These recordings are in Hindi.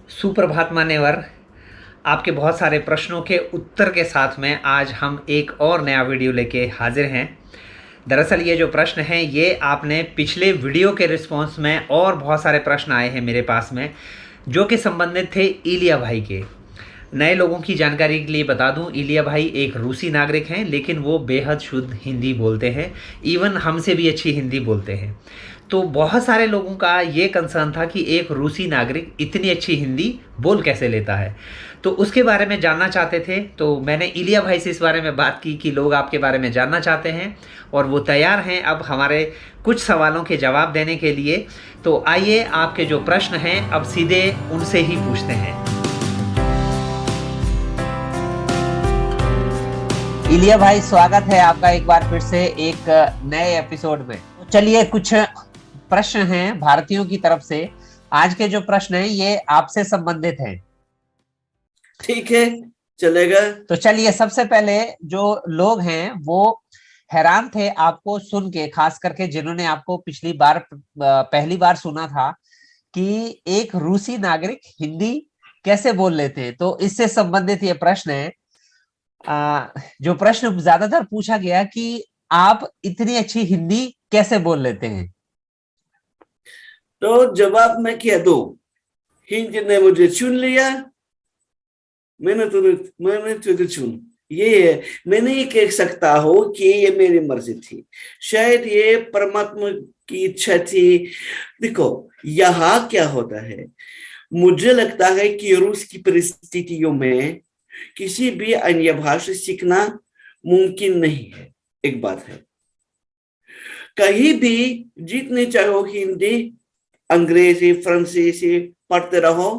सुप्रभात मान्यवर। आपके बहुत सारे प्रश्नों के उत्तर के साथ में आज हम एक और नया वीडियो लेके हाजिर हैं। दरअसल ये जो प्रश्न हैं ये आपने पिछले वीडियो के रिस्पॉन्स में और बहुत सारे प्रश्न आए हैं मेरे पास में जो कि संबंधित थे इलिया भाई के। नए लोगों की जानकारी के लिए बता दूं, इलिया भाई एक रूसी नागरिक हैं, लेकिन वो बेहद शुद्ध हिंदी बोलते हैं। इवन हमसे भी अच्छी हिंदी बोलते हैं। तो बहुत सारे लोगों का ये कंसर्न था कि एक रूसी नागरिक इतनी अच्छी हिंदी बोल कैसे लेता है। तो उसके बारे में जानना चाहते थे, तो मैंने इलिया भाई से इस बारे में बात की कि लोग आपके बारे में जानना चाहते हैं और वो तैयार हैं अब हमारे कुछ सवालों के जवाब देने के लिए। तो आइए आपके जो प्रश्न हैं अब सीधे उनसे ही पूछते हैं। इलिया भाई, स्वागत है आपका एक बार फिर से एक नए एपिसोड में। तो चलिए, कुछ प्रश्न हैं भारतीयों की तरफ से। आज के जो प्रश्न हैं ये आपसे संबंधित हैं। ठीक है, चलेगा। तो चलिए, सबसे पहले जो लोग हैं वो हैरान थे आपको सुन के, खास करके जिन्होंने आपको पिछली बार पहली बार सुना था कि एक रूसी नागरिक हिंदी कैसे बोल लेते हैं। तो इससे संबंधित ये प्रश्न है। जो प्रश्न ज्यादातर पूछा गया कि आप इतनी अच्छी हिंदी कैसे बोल लेते हैं। तो जवाब मैं क्या दूं? हिंद ने मुझे चुन लिया, मैंने तुझे चुन। ये है, मैं नहीं कह सकता हूँ कि ये मेरी मर्जी थी। शायद ये परमात्मा की इच्छा थी। देखो, यहाँ क्या होता है, मुझे लगता है कि रूस की परिस्थितियों में किसी भी अन्य भाषा सीखना मुमकिन नहीं है। एक बात है, कहीं भी जितने चाहो हिंदी, अंग्रेजी, फ्रांसीसी पढ़ते रहो,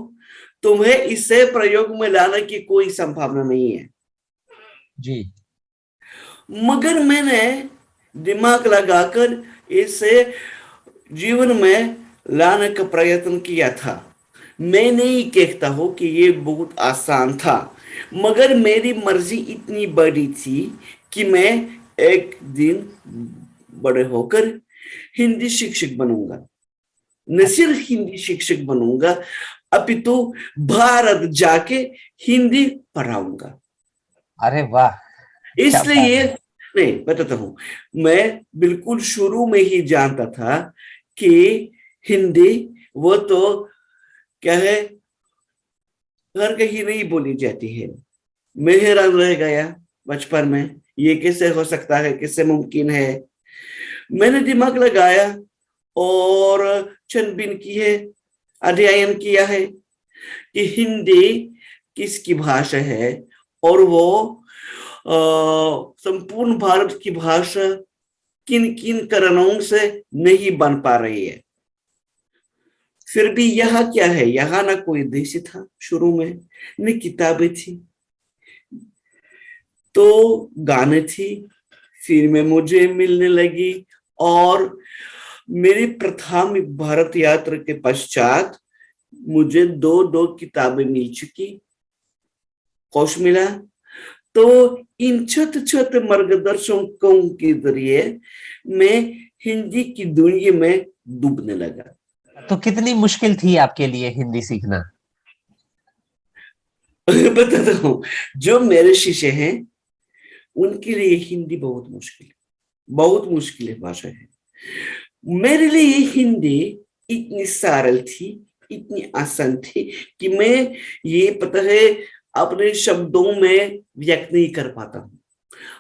तुम्हें इसे प्रयोग में लाने की कोई संभावना नहीं है जी। मगर मैंने दिमाग लगाकर इसे जीवन में लाने का प्रयत्न किया था। मैं नहीं कहता हूं कि ये बहुत आसान था, मगर मेरी मर्जी इतनी बड़ी थी कि मैं एक दिन बड़े होकर हिंदी शिक्षक बनूंगा। न सिर्फ हिंदी शिक्षक बनूंगा, अपितु भारत जाके हिंदी पढ़ाऊंगा। अरे वाह, क्या बात इसलिए है। नहीं बताता हूं, मैं बिल्कुल शुरू में ही जानता था कि हिंदी वो तो क्या है, हर कहीं नहीं बोली जाती है। मैं हैरान रह गया बचपन में, ये कैसे हो सकता है, कैसे मुमकिन है। मैंने दिमाग लगाया और छानबीन की है, अध्ययन किया है कि हिंदी किसकी भाषा है और वो संपूर्ण भारत की भाषा किन किन कारणों से नहीं बन पा रही है। फिर भी यहाँ क्या है, यहाँ ना कोई देश था शुरू में, न किताबें थी, तो गाने थी, फिल्में मुझे मिलने लगी। और मेरी प्रथम भारत यात्रा के पश्चात मुझे दो दो किताबें मिल चुकी, कोश मिला। तो इन छोटे छोटे मार्गदर्शकों के जरिए मैं हिंदी की दुनिया में डूबने लगा। तो कितनी मुश्किल थी आपके लिए हिंदी सीखना। बताता हूँ, जो मेरे शिष्य हैं उनके लिए हिंदी बहुत मुश्किल है भाषा है। मेरे लिए हिंदी इतनी सरल थी, इतनी आसान थी कि मैं ये पता है अपने शब्दों में व्यक्त नहीं कर पाता हूँ।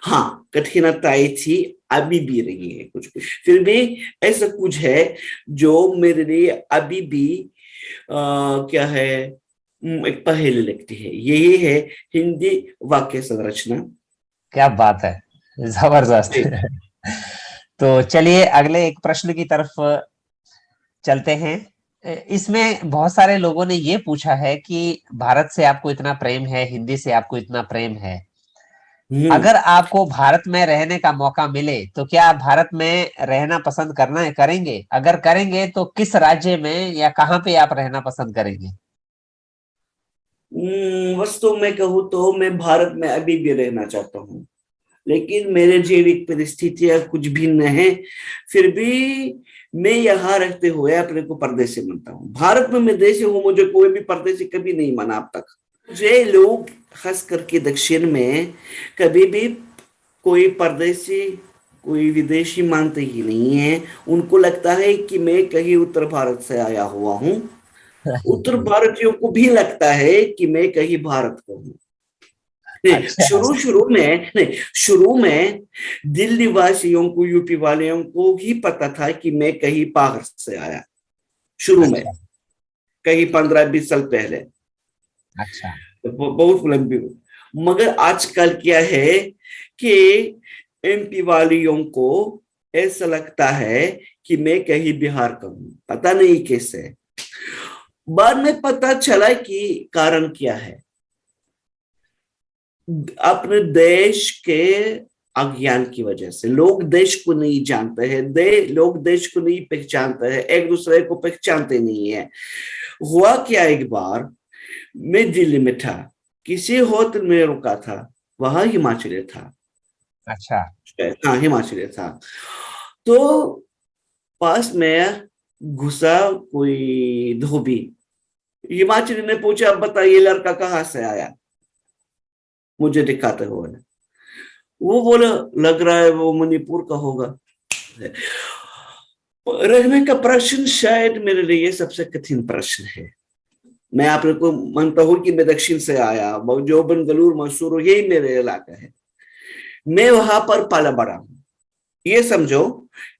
हाँ, कठिनाई थी, अभी भी रही है कुछ कुछ, फिर भी ऐसा कुछ है जो मेरे लिए अभी भी क्या है, एक पहेली लगती है। यही है हिंदी वाक्य संरचना। क्या बात है, जबरदस्त। तो चलिए अगले एक प्रश्न की तरफ चलते हैं। इसमें बहुत सारे लोगों ने ये पूछा है कि भारत से आपको इतना प्रेम है, हिंदी से आपको इतना प्रेम है, हम्म अगर आपको भारत में रहने का मौका मिले तो क्या आप भारत में रहना पसंद करना करेंगे? अगर करेंगे तो किस राज्य में या कहाँ पे आप रहना पसंद करेंगे? वास्तव में कहूँ तो मैं भारत में अभी भी रहना चाहता हूँ। लेकिन मेरे जैविक परिस्थितियां कुछ भिन्न है। फिर भी मैं यहाँ रहते हुए अपने को परदेसी मानता हूँ। भारत में मैं देशी हूँ, मुझे कोई भी परदेसी कभी नहीं माना अब तक। मुझे लोग खास करके दक्षिण में कभी भी कोई परदेसी, कोई विदेशी मानते ही नहीं है। उनको लगता है कि मैं कहीं उत्तर भारत से आया हुआ हूँ। उत्तर भारतीयों को भी लगता है कि मैं कहीं भारत का हूँ। नहीं, अच्छा। शुरू में दिल्ली वासियों को, यूपी वालियों को ही पता था कि मैं कहीं बाहर से आया। शुरू में, अच्छा। कहीं 15-20 साल पहले, अच्छा। बहुत लंबी। मगर आजकल क्या है कि एमपी वालियों को ऐसा लगता है कि मैं कहीं बिहार का हूं, पता नहीं कैसे। बाद में पता चला कि कारण क्या है। अपने देश के अज्ञान की वजह से लोग देश को नहीं जानते हैं, लोग देश को नहीं पहचानते हैं, एक दूसरे को पहचानते नहीं है। हुआ क्या, एक बार मैं दिल्ली में था, किसी होटल में रुका था, वहां हिमाचली था। अच्छा। हाँ, हिमाचली था। तो पास में घुसा कोई धोबी। हिमाचली ने पूछा, अब बताइए लड़का कहाँ से आया, मुझे दिखाते हुए। वो बोला, लग रहा है वो मणिपुर का होगा। रहने का प्रश्न शायद मेरे लिए सबसे कठिन प्रश्न है। मैं आप लोग को मानता हूं कि मैं दक्षिण से आया, जो बेंगलुरु मसूर यही मेरे इलाका है। मैं वहां पर पाला बड़ा हूं। ये समझो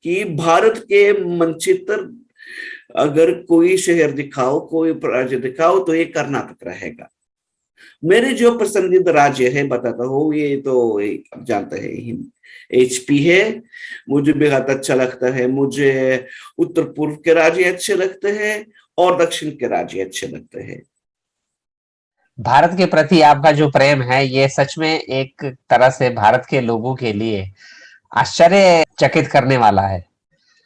कि भारत के मानचित्र अगर कोई शहर दिखाओ, कोई राज्य दिखाओ, तो ये कर्नाटक रहेगा। मेरे जो पसंदीदा राज्य है बताता हूँ, ये तो आप जानते हैं, एचपी है। मुझे बेहद अच्छा लगता है। मुझे उत्तर पूर्व के राज्य अच्छे लगते हैं और दक्षिण के राज्य अच्छे लगते हैं। भारत के प्रति आपका जो प्रेम है ये सच में एक तरह से भारत के लोगों के लिए आश्चर्यचकित करने वाला है।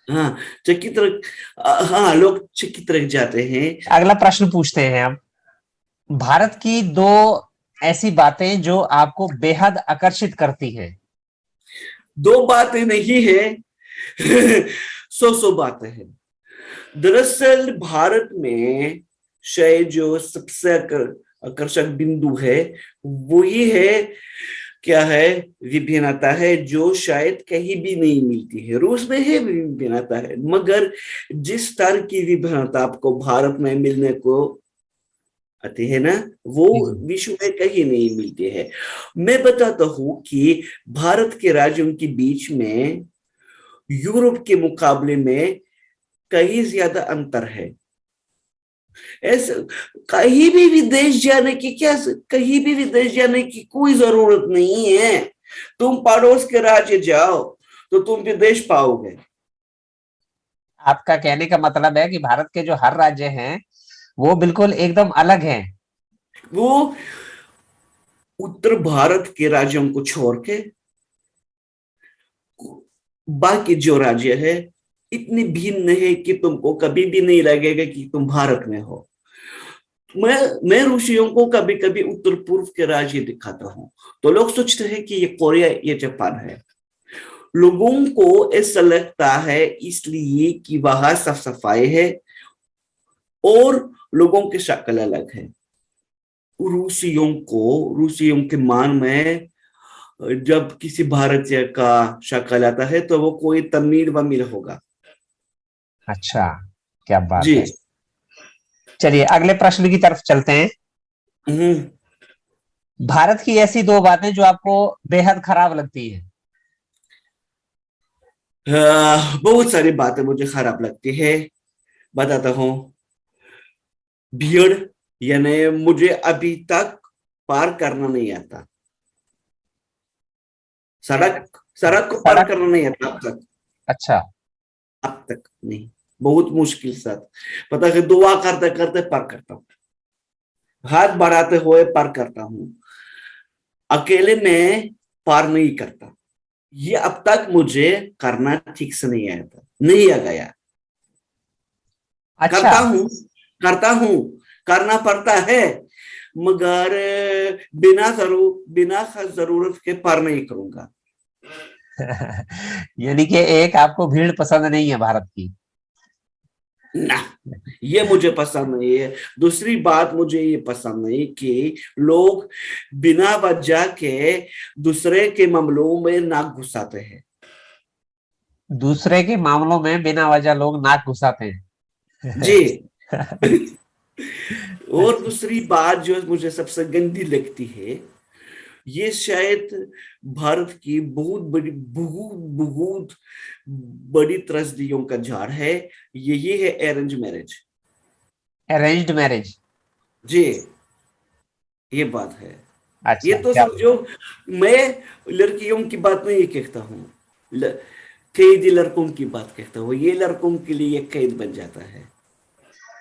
हाँ, चकित हाँ, लोग चकित रह जाते हैं। अगला प्रश्न पूछते हैं हम। भारत की दो ऐसी बातें जो आपको बेहद आकर्षित करती हैं। दो बातें नहीं है, 100 बातें हैं। दरअसल भारत में शायद जो सबसे आकर्षक बिंदु है वो ये है, क्या है, विभिन्नता है, जो शायद कहीं भी नहीं मिलती है। रूस में है विभिन्नता है, मगर जिस तरह की विभिन्नता आपको भारत में मिलने को आती है ना, वो जी जी। विश्व में कहीं नहीं मिलती है। मैं बताता हूं कि भारत के राज्यों के बीच में यूरोप के मुकाबले में कहीं ज्यादा अंतर है। ऐसे कहीं भी विदेश जाने की क्या, कहीं भी विदेश जाने की कोई जरूरत नहीं है। तुम पड़ोस के राज्य जाओ तो तुम विदेश पाओगे। आपका कहने का मतलब है कि भारत के जो हर राज्य हैं वो बिल्कुल एकदम अलग हैं। वो उत्तर भारत के राज्यों को छोड़ के बाकी जो राज्य है इतनी भिन्न है कि तुमको कभी भी नहीं लगेगा कि तुम भारत में हो। मैं रूसियों को कभी कभी उत्तर पूर्व के राज्य दिखाता हूँ, तो लोग सोचते हैं कि ये कोरिया, ये जापान है। लोगों को ऐसा लगता है इसलिए कि वहां साफ सफाई है और लोगों की शक्ल अलग है। रूसियों के मान में जब किसी भारतीय का शक्ल आता है तो वो कोई तमिल वमिल होगा। अच्छा, क्या बात है। जी। चलिए अगले प्रश्न की तरफ चलते हैं। हम्म। भारत की ऐसी दो बातें जो आपको बेहद खराब लगती है। बहुत सारी बातें मुझे खराब लगती है, बताता हूँ। भीड़, यानी मुझे अभी तक पार करना नहीं आता। सड़क सड़क को पार सड़क। करना नहीं आता अब तक। अच्छा। अब तक नहीं, बहुत मुश्किल से। पता है, दुआ करते करते पार करता हूँ, हाथ बढ़ाते हुए पार करता हूँ। अकेले में पार नहीं करता। ये अब तक मुझे करना ठीक से नहीं आया था, नहीं आ गया। अच्छा। करता हूँ, करता हूँ, करना पड़ता है, मगर बिना जरूरत के पार नहीं करूंगा। यानी कि एक आपको भीड़ पसंद नहीं है भारत की। ना, ये मुझे पसंद नहीं है। दूसरी बात मुझे ये पसंद नहीं कि लोग बिना वजह के दूसरे के मामलों में नाक घुसाते हैं। दूसरे के मामलों में बिना वजह लोग नाक घुसाते हैं। जी। और अच्छा। दूसरी बात जो मुझे सबसे गंदी लगती है, ये शायद भारत की बहुत बड़ी त्रस्तियों का झाड़ है। ये है अरेंज मैरिज। Arranged marriage. जी, ये बात है। ये अच्छा तो क्या? समझो, मैं लड़कियों की बात नहीं कहता हूँ, कैदी लड़कों की बात कहता हूँ। ये लड़कों के लिए एक कैद बन जाता है।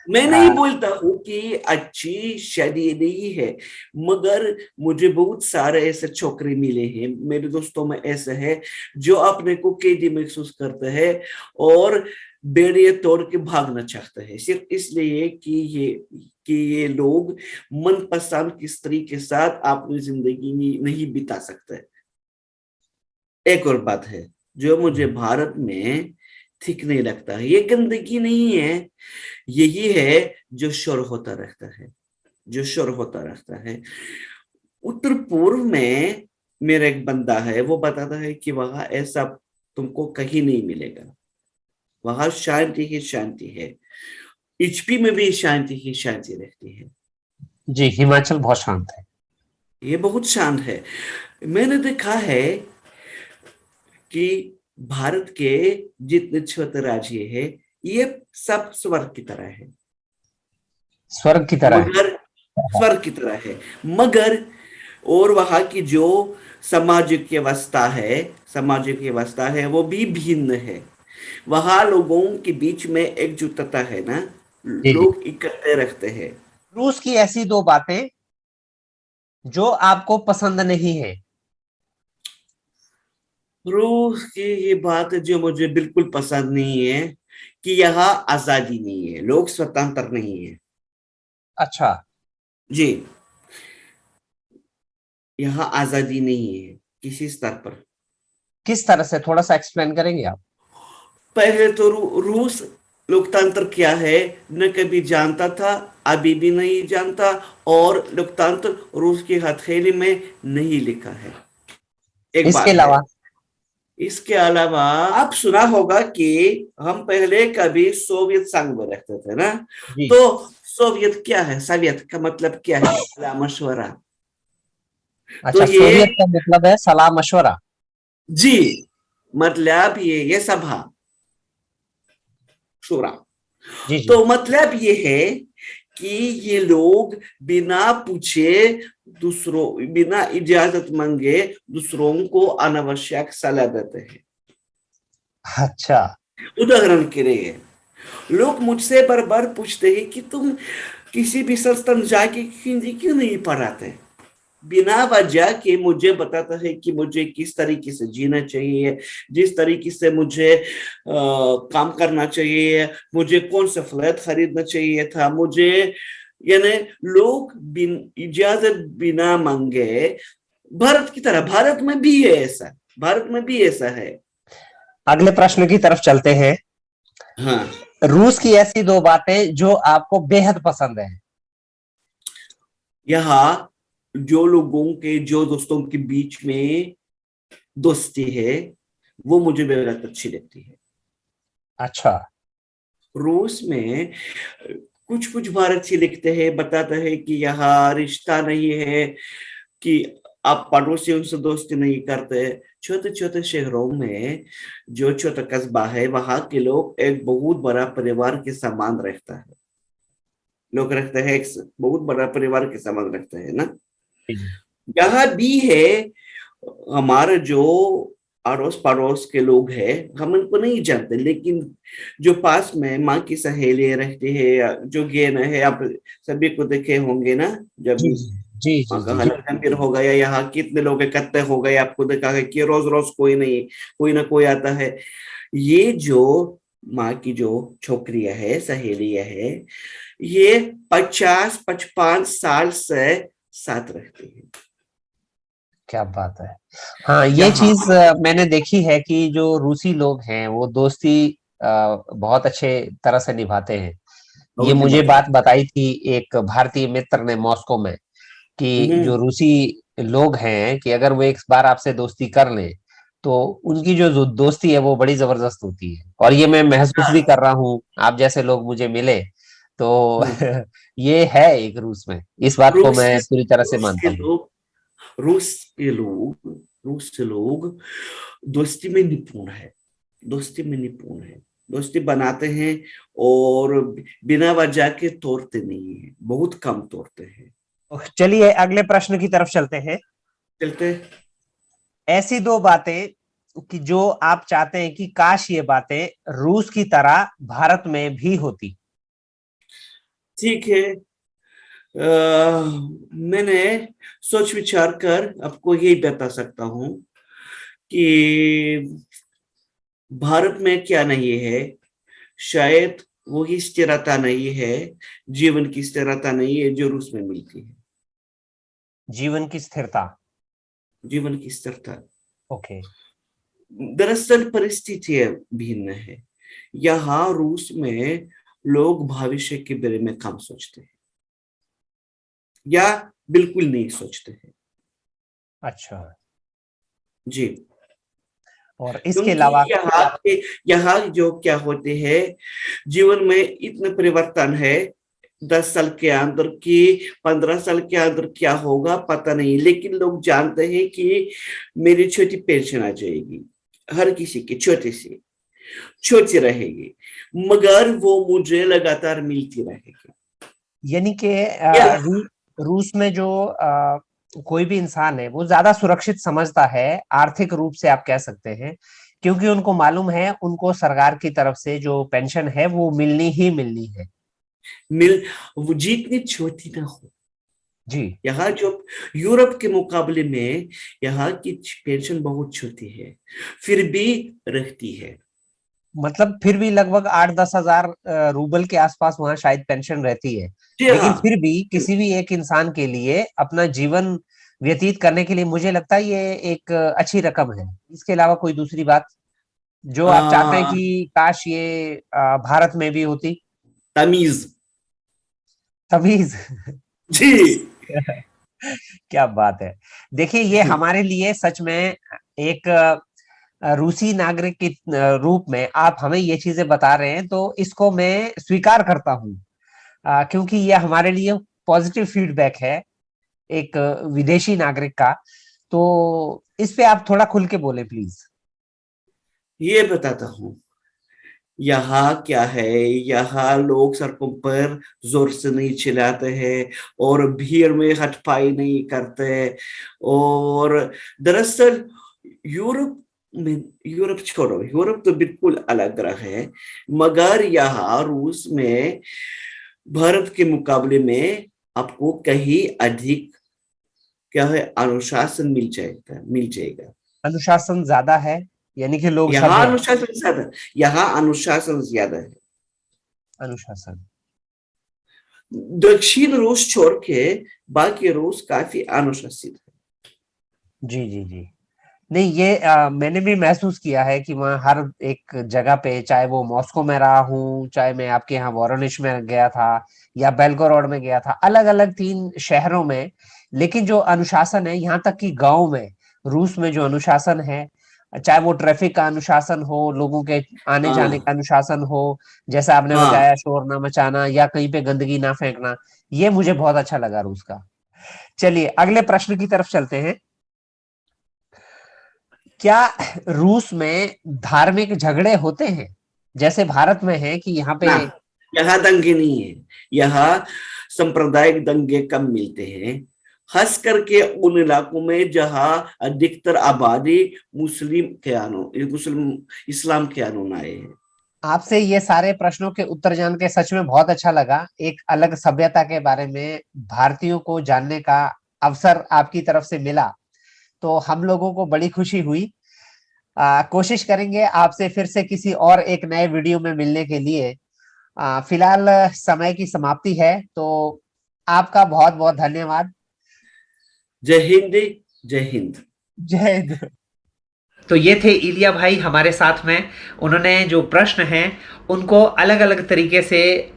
मैं नहीं हाँ। बोलता हूँ कि अच्छी शादी नहीं है, मगर मुझे बहुत सारे ऐसे छोकरे मिले हैं, मेरे दोस्तों में ऐसे है जो अपने को कैदी महसूस करते हैं और बेड़ियां तोड़ के भागना चाहते हैं, सिर्फ इसलिए कि ये लोग मनपसंद की स्त्री के साथ अपनी जिंदगी नहीं बिता सकते। एक और बात है जो मुझे भारत में ठीक नहीं लगता है, ये गंदगी नहीं है, यही है जो शोर होता रहता है, जो शोर होता रहता है। उत्तर पूर्व में मेरा एक बंदा है, वो बताता है कि वहां ऐसा तुमको कहीं नहीं मिलेगा, वहां शांति ही शांति है। एचपी में भी शांति ही शांति रहती है। जी, हिमाचल बहुत शांत है। ये बहुत शांत है। मैंने देखा है कि भारत के जितने छोटे राज्य है, ये सब स्वर्ग की तरह है। स्वर्ग की तरह है। मगर स्वर्ग की तरह है, मगर और वहां की जो सामाजिक व्यवस्था है, सामाजिक व्यवस्था है वो भी भिन्न है। वहां लोगों के बीच में एकजुटता है ना, जी जी। लोग इकट्ठे रखते हैं। रूस की ऐसी दो बातें जो आपको पसंद नहीं है। रूस की ये बात जो मुझे बिल्कुल पसंद नहीं है कि यहाँ आजादी नहीं है, लोग स्वतंत्र नहीं है। अच्छा। जी, यहाँ आजादी नहीं है किसी स्तर पर। किस तरह से, थोड़ा सा एक्सप्लेन करेंगे आप? पहले तो रूस लोकतंत्र क्या है न कभी जानता था, अभी भी नहीं जानता, और लोकतंत्र रूस की हथेली में नहीं लिखा है। एक इसके बात है। अलावा? इसके अलावा आप सुना होगा कि हम पहले कभी सोवियत संघ में रहते थे ना, जी। तो सोवियत क्या है, सोवियत का मतलब क्या है, सलाह मशवरा। तो अच्छा, ये, सोवियत का मतलब है सलाह मशवरा। जी, मतलब ये सभा, शूरा। जी जी। तो मतलब ये है कि ये लोग बिना पूछे, दूसरों बिना इजाजत मांगे दूसरों को अनावश्यक सलाह देते हैं। अच्छा। उदाहरण के लिए लोग मुझसे बार बार पूछते हैं कि तुम किसी भी संस्थान जाके हिंदी क्यों नहीं पढ़ाते। बिना वजह के मुझे बताता है कि मुझे किस तरीके से जीना चाहिए, जिस तरीके से मुझे काम करना चाहिए, मुझे कौन सा फ्लैट खरीदना चाहिए था, मुझे, यानी लोग इजाजत बिना मांगे, भारत की तरह, भारत में भी है ऐसा, भारत में भी ऐसा है। अगले प्रश्न की तरफ चलते हैं। हाँ, रूस की ऐसी दो बातें जो आपको बेहद पसंद है। यहाँ जो लोगों के, जो दोस्तों के बीच में दोस्ती है, वो मुझे बेहद अच्छी लगती है। अच्छा। रूस में कुछ कुछ भारतीय लिखते हैं, बताते हैं कि यहाँ रिश्ता नहीं है, कि आप पड़ोसियों से दोस्ती नहीं करते। छोटे छोटे शहरों में, जो छोटा कस्बा है, वहां के लोग एक बहुत बड़ा परिवार के समान रहता है, लोग रखते हैं, एक बहुत बड़ा परिवार के समान रखते हैं ना। जी जी। यहाँ भी है, हमारे जो अड़ोस पड़ोस के लोग हैं, हम उनको नहीं जानते, लेकिन जो पास में माँ की सहेली रहती है, जो गेन है, आप सभी को देखे होंगे ना, जब जी जी जी माँ का जी जी। हालत गंभीर हो गया, यहाँ कितने लोग इकट्ठे हो गए, आपको देखा है कि रोज रोज कोई नहीं, कोई ना कोई आता है। ये जो माँ की जो छोकरियां है, सहेलियां है, ये 50-55 साल से साथ रहती है। क्या बात है। हाँ, ये यहाँ चीज मैंने देखी है कि जो रूसी लोग हैं वो दोस्ती बहुत अच्छे तरह से निभाते हैं। ये बहुत मुझे निभाते बात हैं। बताई थी एक भारतीय मित्र ने मॉस्को में, कि जो हम्म। रूसी लोग हैं कि अगर वो एक बार आपसे दोस्ती कर लें तो उनकी जो दोस्ती है वो बड़ी जबरदस्त होती है। और ये मैं महसूस भी हाँ। कर रहा हूँ, आप जैसे लोग मुझे मिले तो हम्म। ये है एक रूस में, इस बात को रूस मैं पूरी तरह से रूस मानता के हूँ। लोग रूस के लोग रूस के लोग दोस्ती में निपुण है। दोस्ती में निपुण है। दोस्ती बनाते हैं और बिना वजह के तोड़ते नहीं है, बहुत कम तोड़ते हैं। चलिए अगले प्रश्न की तरफ चलते हैं। चलते। ऐसी दो बातें कि जो आप चाहते हैं कि काश ये बातें रूस की तरह भारत में भी होती। ठीक है। मैंने सोच विचार कर आपको यही बता सकता हूँ कि भारत में क्या नहीं है। शायद वही स्थिरता नहीं है, जीवन की स्थिरता नहीं है जो रूस में मिलती है। जीवन की स्थिरता। जीवन की स्थिरता। ओके। दरअसल परिस्थितियां भिन्न है। यहाँ रूस में लोग भविष्य के बारे में कम सोचते हैं या बिल्कुल नहीं सोचते हैं। अच्छा। जी। और इसके क्योंकि अलावा यहाँ जो क्या होते हैं, जीवन में इतना परिवर्तन है। 10 साल के अंदर की 15 साल के अंदर क्या होगा पता नहीं, लेकिन लोग जानते हैं कि मेरी छोटी पेंशन आ जाएगी। हर किसी की छोटी सी छोटी रहेगी, मगर वो मुझे लगातार मिलती रहेगी। यानी कि या रूस में जो कोई भी इंसान है वो ज्यादा सुरक्षित समझता है आर्थिक रूप से, आप कह सकते हैं, क्योंकि उनको मालूम है उनको सरकार की तरफ से जो पेंशन है वो मिलनी ही मिलनी है। मिल वो जितनी छोटी ना हो। जी। यहाँ जो यूरोप के मुकाबले में यहाँ की पेंशन बहुत छोटी है, फिर भी रहती है। मतलब फिर भी लगभग 8-10 हजार रूबल के आसपास वहां शायद पेंशन रहती है। जी लेकिन हाँ। फिर भी किसी भी एक इंसान के लिए अपना जीवन व्यतीत करने के लिए मुझे लगता है ये एक अच्छी रकम है। इसके अलावा कोई दूसरी बात जो आप चाहते हैं आ, कि काश ये भारत में भी होती। तमीज। तमीज। जी। क्या बात है। देखिए ये हमारे लिए सच में एक रूसी नागरिक के रूप में आप हमें ये चीजें बता रहे हैं तो इसको मैं स्वीकार करता हूँ, क्योंकि ये हमारे लिए पॉजिटिव फीडबैक है एक विदेशी नागरिक का। तो इस पे आप थोड़ा खुल के बोले प्लीज। ये बताता हूँ। यहाँ क्या है, यहाँ लोग सड़कों पर जोर से नहीं चिल्लाते हैं और भीड़ में हथपाई नहीं करते। और दरअसल यूरोप में, यूरोप छोड़ो, यूरोप तो बिल्कुल अलग ग्रह है, मगर यहाँ रूस में भारत के मुकाबले में आपको कहीं अधिक क्या है, अनुशासन मिल जाएगा। अनुशासन ज्यादा है, यानी कि लोग यहाँ सभ्य। अनुशासन ज्यादा। यहाँ अनुशासन ज्यादा है। अनुशासन। दक्षिण रूस छोड़ के बाकी रूस काफी अनुशासित है। जी जी जी। नहीं ये मैंने भी महसूस किया है कि वहाँ हर एक जगह पे, चाहे वो मॉस्को में रहा हूँ, चाहे मैं आपके यहाँ वोरोनिश में गया था या बेल्गोरोड में गया था, अलग अलग 3 शहरों में, लेकिन जो अनुशासन है, यहाँ तक कि गांव में रूस में जो अनुशासन है, चाहे वो ट्रैफिक का अनुशासन हो, लोगों के आने जाने हाँ। का अनुशासन हो, जैसा आपने हाँ। बताया शोर ना मचाना या कहीं पे गंदगी ना फेंकना, ये मुझे बहुत अच्छा लगा रूस का। चलिए अगले प्रश्न की तरफ चलते हैं। क्या रूस में धार्मिक झगड़े होते हैं जैसे भारत में है कि यहाँ पे? ना, यहाँ दंगे नहीं है। यहाँ सांप्रदायिक दंगे कम मिलते हैं, खास करके उन इलाकों में जहाँ अधिकतर आबादी मुस्लिम इस्लाम के अनुयायी है। आपसे ये सारे प्रश्नों के उत्तर जान के सच में बहुत अच्छा लगा। एक अलग सभ्यता के बारे में भारतीयों को जानने का अवसर आपकी तरफ से मिला, तो हम लोगों को बड़ी खुशी हुई। कोशिश करेंगे आपसे फिर से किसी और एक नए वीडियो में मिलने के लिए। फिलहाल समय की समाप्ति है, तो आपका बहुत बहुत धन्यवाद। जय हिंद। जय हिंद। जय हिंद। तो ये थे इलिया भाई हमारे साथ में। उन्होंने जो प्रश्न हैं उनको अलग अलग तरीके से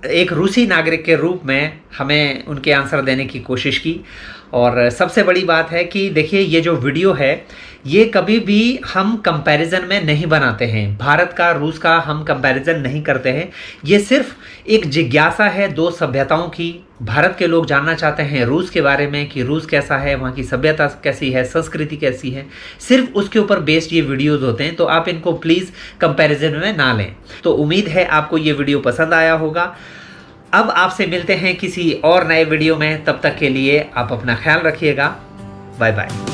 एक रूसी नागरिक के रूप में हमें उनके आंसर देने की कोशिश की। और सबसे बड़ी बात है कि देखिए, ये जो वीडियो है ये कभी भी हम कंपैरिजन में नहीं बनाते हैं, भारत का रूस का हम कंपैरिजन नहीं करते हैं। ये सिर्फ एक जिज्ञासा है दो सभ्यताओं की। भारत के लोग जानना चाहते हैं रूस के बारे में कि रूस कैसा है, वहाँ की सभ्यता कैसी है, संस्कृति कैसी है, सिर्फ उसके ऊपर बेस्ड ये वीडियोस होते हैं। तो आप इनको प्लीज़ कंपैरिजन में ना लें। तो उम्मीद है आपको ये वीडियो पसंद आया होगा। अब आपसे मिलते हैं किसी और नए वीडियो में, तब तक के लिए आप अपना ख्याल रखिएगा। Bye bye.